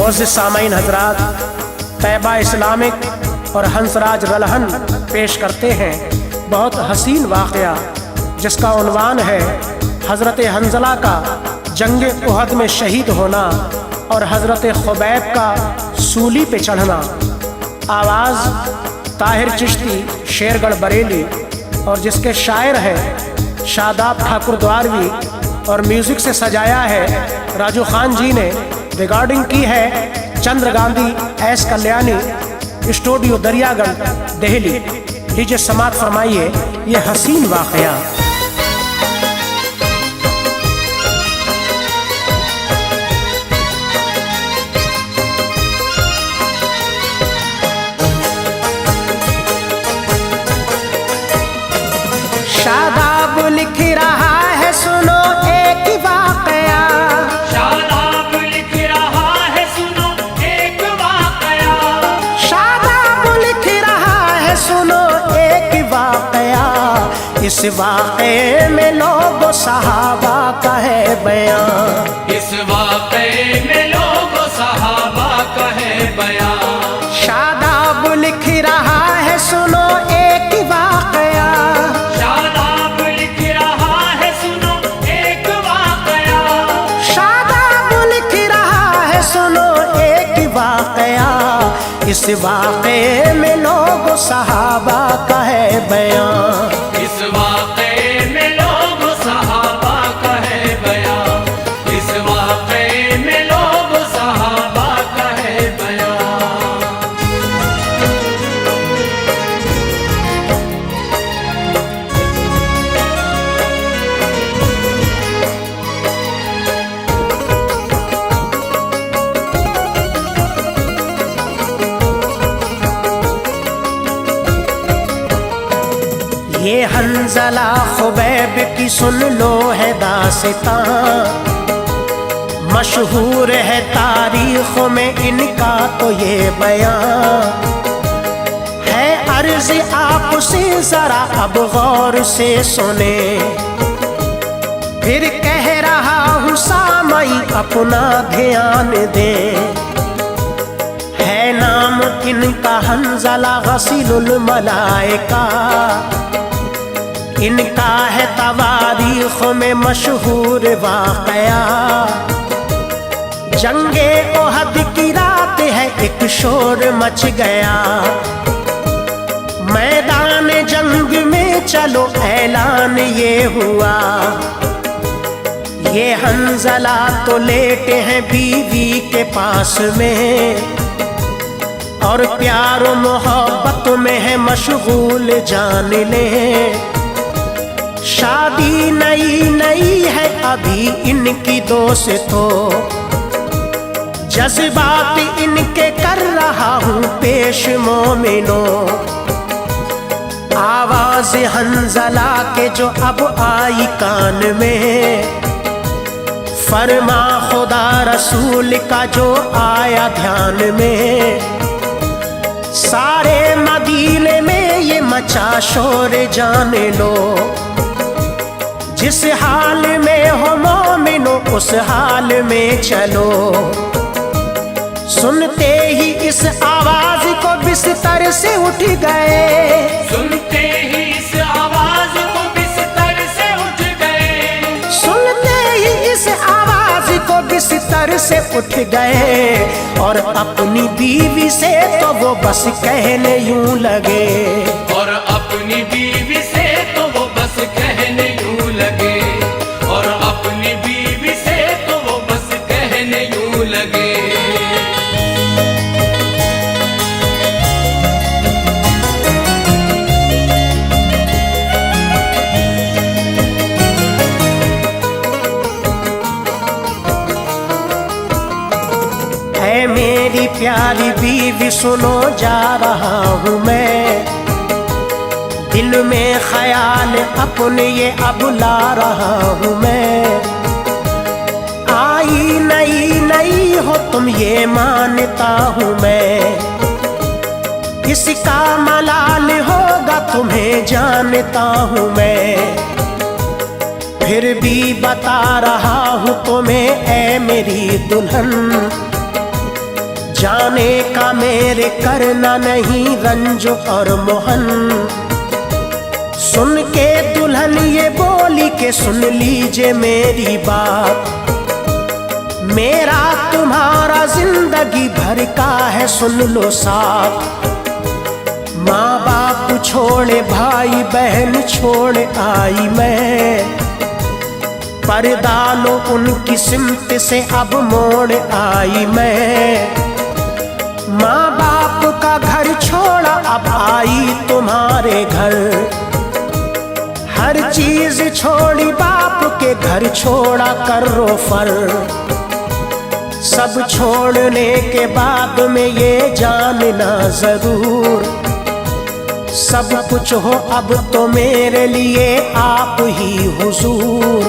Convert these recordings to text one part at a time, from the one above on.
मोअज़्ज़िज़ सामईन हज़रात, Taiba Islamic और हंसराज रलहन पेश करते हैं बहुत हसीन वाक़या जिसका उन्वान है हज़रत हंज़ला का जंग उहद में शहीद होना और हज़रत खुबैब का सूली पे चढ़ना। आवाज़ ताहिर चिश्ती, शेरगढ़ बरेली, और जिसके शायर हैं शादाब ठाकुर द्वारवी, और म्यूज़िक से सजाया है राजू खान जी ने। रिकॉर्डिंग की है चंद्र गांधी एस कल्याणी, स्टूडियो दरियागंज, दिल्ली। लीजिए समात फरमाइए ये हसीन वाक़या। शादाब लिख रहा है सुनो एक वाक़या, शादाब लिख रहा है सुनो एक वाक़या, शादाब लिख रहा है सुनो एक वाक़या। इस वाक़े में लोग सहाबा का है बयान, इस वाक़े में लोग सहाबा का है बयान। शादाब लिख रहा है सुनो एक वाक़या, शादाब लिख रहा है सुनो एक वाक़या, शादाब लिख रहा है सुनो एक वाक़या। इस वाक़े में लोग सहाबा का है बयान, इस वाक़े में लोग सहाबा का है बयान, इस वाक़े में लोग सहाबा का है बयान। ये हंज़ला खुबैब की सुन लो है दास्तां, मशहूर है तारीख़ों में इनका तो ये बयान है। अर्ज़ आपसे ज़रा अब गौर से सुने, फिर कह रहा हूँ सामई अपना ध्यान दे। है नाम इनका हंज़ला गसीलुल मलाइका, इनका है तवारीख़ में मशहूर वाक़या। जंगे उहद की रात है एक शोर मच गया, मैदान जंग में चलो ऐलान ये हुआ। ये हंज़ला तो लेटे हैं बीवी के पास में, और प्यार मोहब्बत में है मशगूल जान ले। शादी नई नई है अभी इनकी दोस्तों, जज्बात इनके कर रहा हूँ पेश मोमिनो। आवाज़ हंज़ला के जो अब आई कान में, फरमा खुदा रसूल का जो आया ध्यान में। सारे मदीने में ये मचा शोर जान लो, जिस हाल में हो मोमिनो उस हाल में चलो। सुनते ही इस आवाज को बिस्तर से उठ गए, सुनते ही इस आवाज को बिस्तर से उठ गए, सुनते ही इस आवाज को बिस्तर से उठ गए। और अपनी बीवी से तो वो बस कहने यूं लगे, और अपनी बीवी से तो वो बस कहने यूं लगे, और अपनी बीवी से तो वो बस कहने यूं लगे। है मेरी प्यारी बीवी सुनो जा रहा हूँ मैं, दिल में ख्याल अपने ये अब ला रहा हूँ मैं। आई नई नई हो तुम ये मानता हूँ मैं, किसका मलाल होगा तुम्हें जानता हूँ मैं। फिर भी बता रहा हूँ तुम्हें ऐ मेरी दुल्हन, जाने का मेरे करना नहीं रंज और मोहन। सुन के दुल्हन ये बोली के सुन लीजिए मेरी बात, मेरा तुम्हारा जिंदगी भर का है सुन लो साथ। माँ बाप छोड़े भाई बहन छोड़ आई मैं, पर्दा लो उनकी सिमत से अब मोड़ आई मैं। माँ बाप का घर छोड़ा अब आई तुम्हारे घर, हर चीज छोड़ी बाप के घर छोड़ा करो फर। सब छोड़ने के बाद में ये जानना जरूर, सब कुछ हो अब तो मेरे लिए आप ही हुजूर।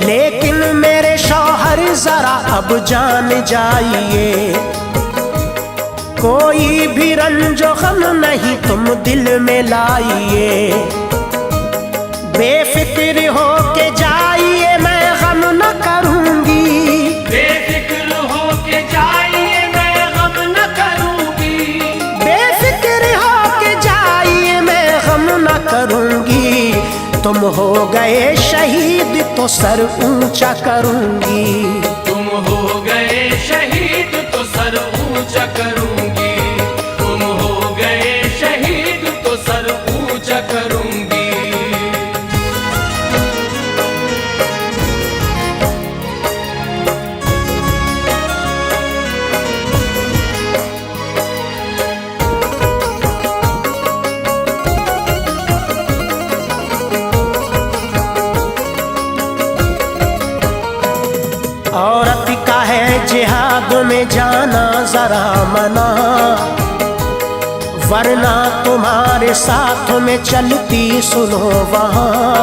लेकिन मेरे शौहर जरा अब जान जाइए, कोई भी रंजो गम नहीं तुम दिल में लाइए। बेफिक्र हो के जाइए मैं गम न करूंगी, बेफिक्र हो के जाइए मैं गम न करूंगी, बेफिक्र हो के जाइए मैं गम न करूंगी। तुम हो गए शहीद तो सर ऊंचा करूंगी, तुम हो गए शहीद तो सर ऊंचा करूंगी, तुम हो गए शहीद तो सर ऊंचा करूंगी। औरत का है जिहाद में जाना जरा मना, वरना तुम्हारे साथ में चलती सुनो वहां।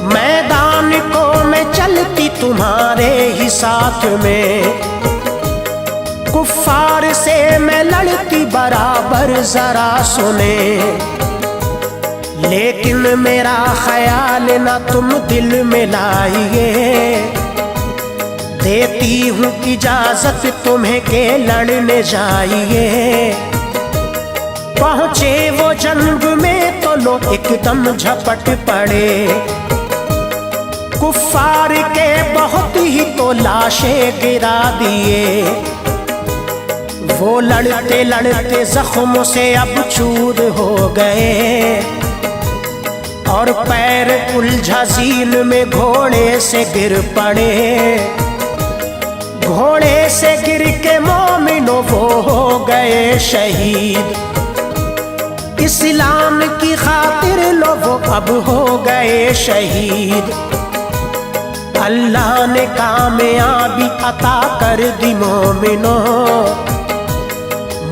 मैदान को मैं चलती तुम्हारे ही साथ में, कुफ्फार से मैं लड़ती बराबर जरा सुने। लेकिन मेरा ख्याल ना तुम दिल में लाइए, देती हूँ इजाजत तुम्हें के लड़ने जाइए। पहुँचे वो जंग में तो लोग एकदम झपट पड़े, कुफ्फार के बहुत ही तो लाशें गिरा दिए। वो लड़ते लड़ते जख्मों से अब चूर हो गए, और पैर उलझा झील में घोड़े से गिर पड़े। घोड़े से गिर के मोमिनो वो हो गए शहीद, इस्लाम की खातिर लो वो अब हो गए शहीद। अल्लाह ने कामयाबी अता कर दी मोमिनो,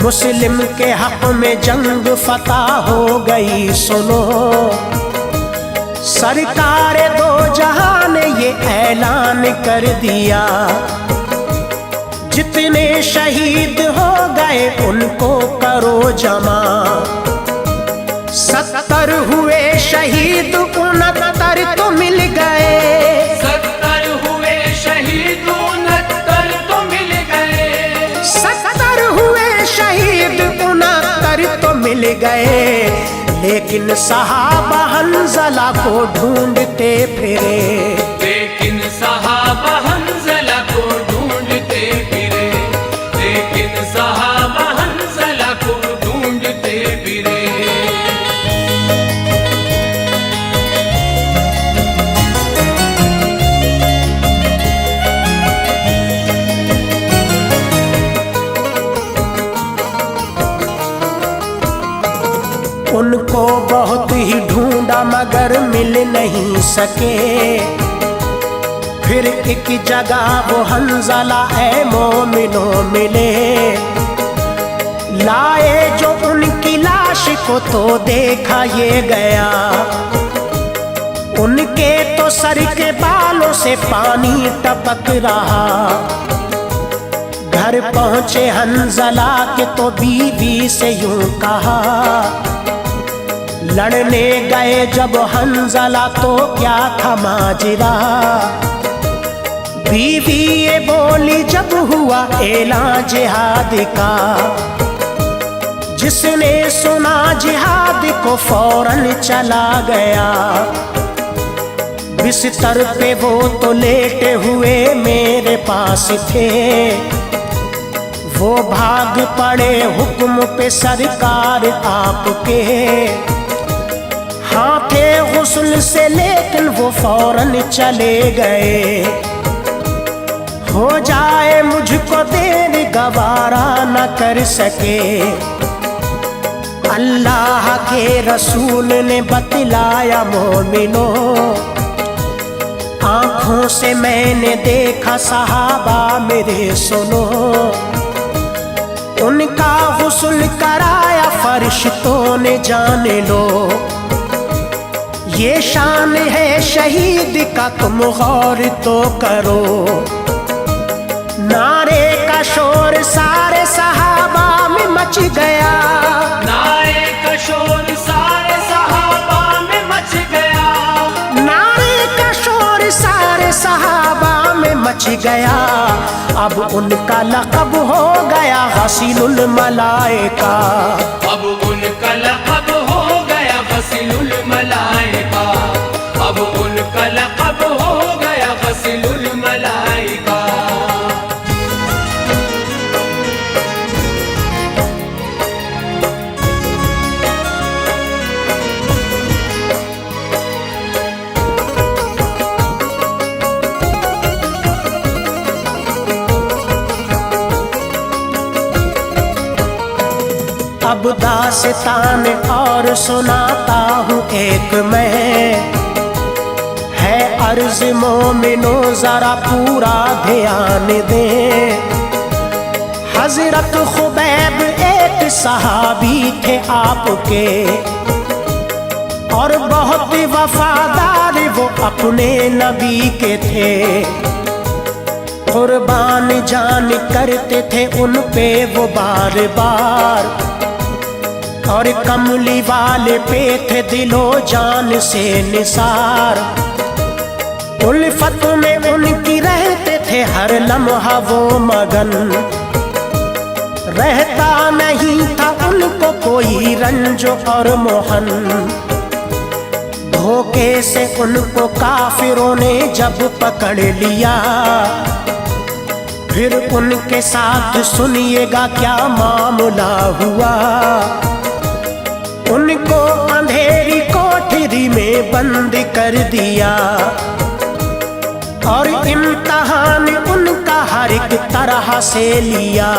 मुस्लिम के हक में जंग फतह हो गई सुनो। सरकार दो जहां ने ये ऐलान कर दिया, जितने शहीद हो गए उनको करो जमा। 70 हुए शहीद 69 तो मिल गए, 70 हुए शहीद 69 तो मिल गए, 70 हुए शहीद 69 तो मिल गए। लेकिन सहाबा हंज़ला को ढूंढते फिरे, लेकिन सहाबा हंज़ला को ढूंढते फिरे, लेकिन सहाबा हंज़ला को ढूंढते फिरे। उनको बहुत ही ढूंढा मगर मिल नहीं सके। फिर एक जगह वो हंज़ला ए मोमिनो मिले, लाए जो उनकी लाश को तो देखा ये गया। उनके तो सर के बालों से पानी टपक रहा। घर पहुंचे हंज़ला के तो बीवी से यूं कहा, लड़ने गए जब हंज़ला तो क्या था माजरा। बीवी ये बोली जब हुआ ऐलान जिहाद का, जिसने सुना जिहाद को फौरन चला गया। बिस्तर पे वो तो लेटे हुए मेरे पास थे, वो भाग पड़े हुक्म पे सरकार आपके। हाँ थे गुस्ल से लेकिन वो फौरन चले गए। हो जाए मुझको देर गवारा न कर सके। अल्लाह के रसूल ने बतलाया मोमिनो, आँखों से मैंने देखा सहाबा मेरे सुनो। उनका गुस्ल कराया फरिश्तों ने, जान लो ये शान है शहीद का, तुम गौर तो करो। नारे का शोर सारे सहाबा में मच गया, नारे का शोर सारे सहाबा में मच गया, नारे का शोर सारे सहाबा में मच गया। अब उनका लक़ब हो गया गसीलुल मलाइका, अब उनका लक़ब हो गया गसीलुल मलाइका, अब उनका लक़ब हो गया गसीलुल मलाइका। अब दास्तान और सुनाता हूँ एक मैं, है अर्ज़ मोमिनो ज़रा पूरा ध्यान दें। हज़रत खुबैब एक सहाबी थे आपके, और बहुत वफादार वो अपने नबी के थे। कुर्बान जान करते थे उन पे वो बार बार, और कमली वाले पे थे दिलो जान से निसार। उल्फत में उनकी रहते थे हर लम्हा वो मगन, रहता नहीं था उनको कोई रंज और मोहन। धोखे से उनको काफिरों ने जब पकड़ लिया, फिर उनके साथ सुनिएगा क्या मामला हुआ। उनको अंधेरी कोठरी में बंद कर दिया, और इम्तहान उनका हर एक तरह से लिया।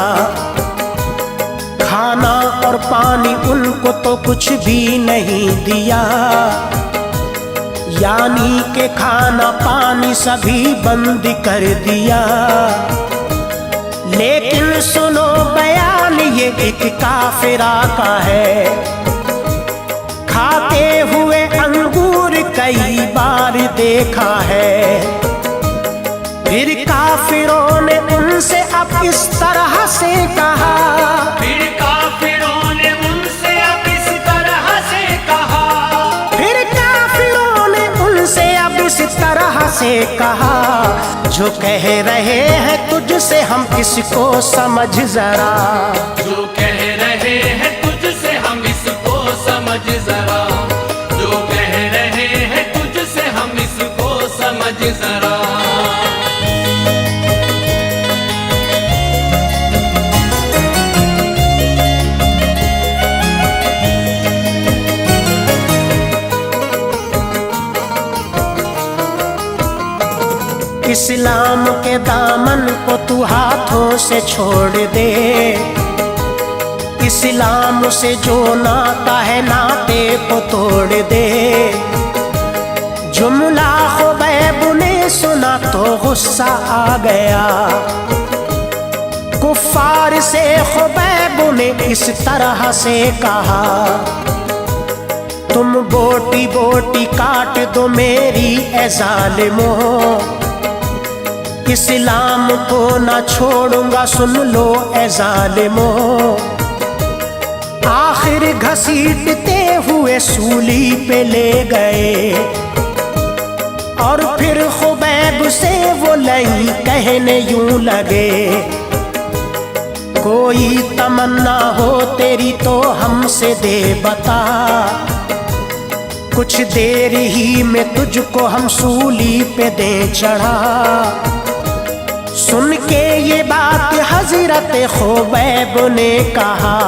खाना और पानी उनको तो कुछ भी नहीं दिया, यानी के खाना पानी सभी बंद कर दिया। लेकिन सुनो बयान ये एक काफिरा का है, खाते हुए अंगूर कई बार देखा है। फिर काफिरों ने उनसे अब इस तरह से कहा, फिर काफिरों ने उनसे अब इस तरह से कहा, फिर काफिरों ने उनसे अब इस तरह से कहा। जो कह रहे हैं तुझसे हम इसको समझ जरा, जो कह रहे हैं तुझसे हम इसको समझ जरा, जो कह रहे हैं तुझसे हम इसको समझ जरा। इस्लाम के दामन को तू हाथों से छोड़ दे। इस्लाम से जो नाता है नाते को तोड़ दे। जुमला खुबैब ने सुना तो गुस्सा आ गया। कुफ्फार से खुबैब ने इस तरह से कहा, तुम बोटी बोटी काट दो मेरी ए ज़ालिमों, इस्लाम को ना छोड़ूंगा सुन लो ए ज़ालिमों। आखिर घसीटते हुए सूली पे ले गए, और फिर खुबैब से वो लई कहने यूं लगे, कोई तमन्ना हो तेरी तो हमसे दे बता, कुछ देर ही में तुझको हम सूली पे दे चढ़ा। सुन के ये बात हजरत खुबैब ने कहा,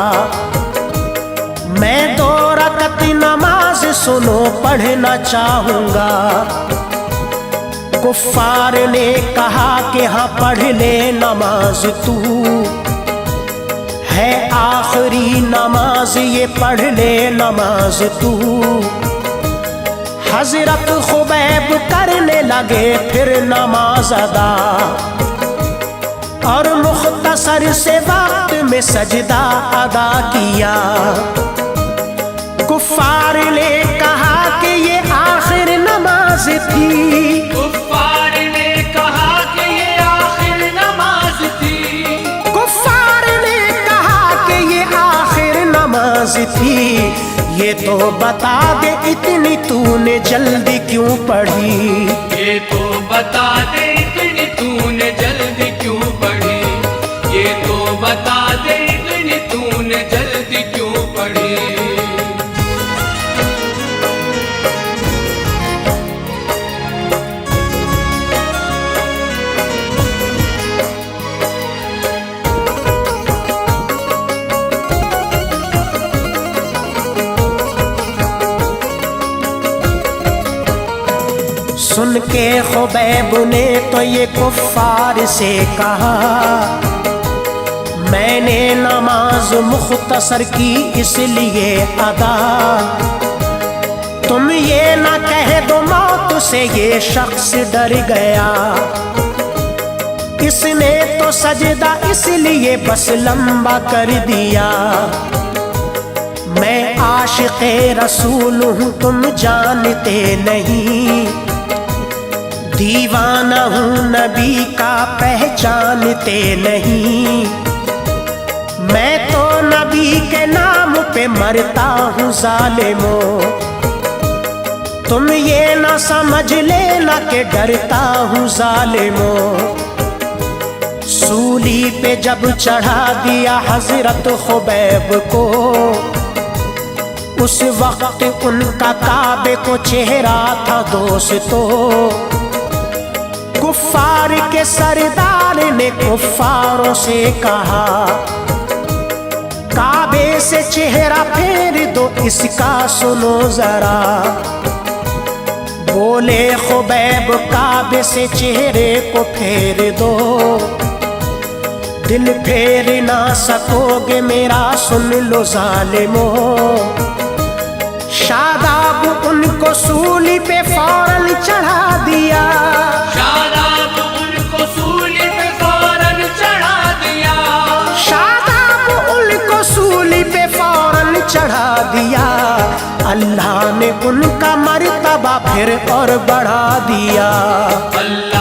मैं 2 रकत नमाज सुनो पढ़ना चाहूँगा। कुफ्फार ने कहा कि हाँ पढ़ ले नमाज तू, है आखिरी नमाज ये पढ़ ले नमाज तू। हजरत खुबैब करने लगे फिर नमाज अदा, और मुख्तसर से वक्त में सजदा अदा किया। कुफ्फार ने कहा कि ये आखिर नमाज थी, कुफ्फार ने कहा कि ये आखिर नमाज थी, कुफ्फार ने कहा कि ये आखिर नमाज थी। ये तो बता दे इतनी तूने जल्दी क्यों पढ़ी, ये तो बता दे इतनी तूने जल्दी क्यों पढ़ी, ये तो बता दे इतनी तूने जल्दी क्यों पढ़ी। सुन के खुबैब ने तो ये कुफ्फार से कहा, मैंने नमाज मुख्तसर की इसलिए अदा, तुम ये ना कह दो मौत से ये शख्स डर गया। इसने तो सजदा इसलिए बस लंबा कर दिया। मैं आशिक़े रसूल हूँ तुम जानते नहीं, दीवाना हूँ नबी का पहचानते नहीं। मैं तो नबी के नाम पे मरता हूँ ज़ालिमों, तुम ये ना समझ लेना कि डरता हूँ ज़ालिमों। सूली पे जब चढ़ा दिया हजरत खुबैब को, उस वक्त उनका काबे को चेहरा था दोस्तों। कुफ्फार के सरदार ने कुफ्फारों से कहा, काबे से चेहरा फेर दो इसका सुनो जरा। बोले खुबैब काबे से चेहरे को फेर दो, दिल फेर ना सकोगे मेरा सुन लो ज़ालिमों। शादाब उनको सूली पे फौरन चढ़ा दिया, शादाब उनको सूली पे फौरन चढ़ा दिया, शादाब उनको सूली पे फौरन चढ़ा दिया। अल्लाह ने उनका मर्तबा फिर और बढ़ा दिया। अल्लाह